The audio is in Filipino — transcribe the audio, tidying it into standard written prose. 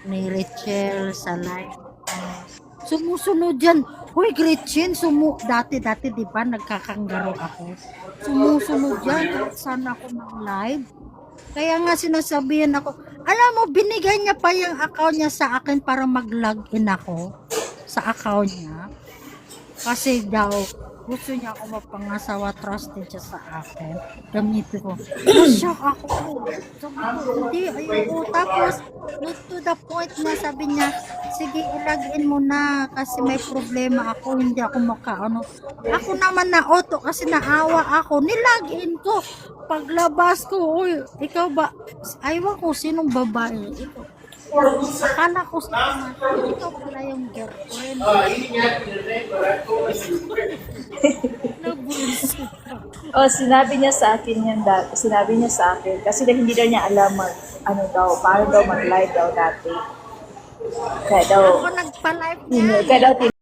ni Rachel sa live. Sumusunod yan. Hoy, Gretchen, dati, di ba, nagkakanggaro ako. Sumusunod yan kahit saan ako mag-live. Kaya nga sinasabihan ako, alam mo, binigay niya pa yung account niya sa akin para mag-login ako sa account niya. Kasi daw, gusto niya ako mapangasawa, trusted siya sa akin. Gamitin ko. Shock ako. Sabi ko, hindi, ayoko. Tapos, to the point na sabi niya, sige, ilagin mo na kasi may problema ako, hindi ako makaano. Ako naman na auto kasi naawa ako. Nilagin ko. Paglabas ko, uy, ikaw ba? Aywan ko, sinong babae? Ikaw. Akala ko sa ikaw pala yung girlfriend. Nabulisit ako. Oh, sinabi niya sa akin yan dati. Sinabi niya sa akin. Kasi hindi daw niya alam ano daw, paano daw mag-live daw dati. Kaya daw, Ako nagpa-live niya. kaya daw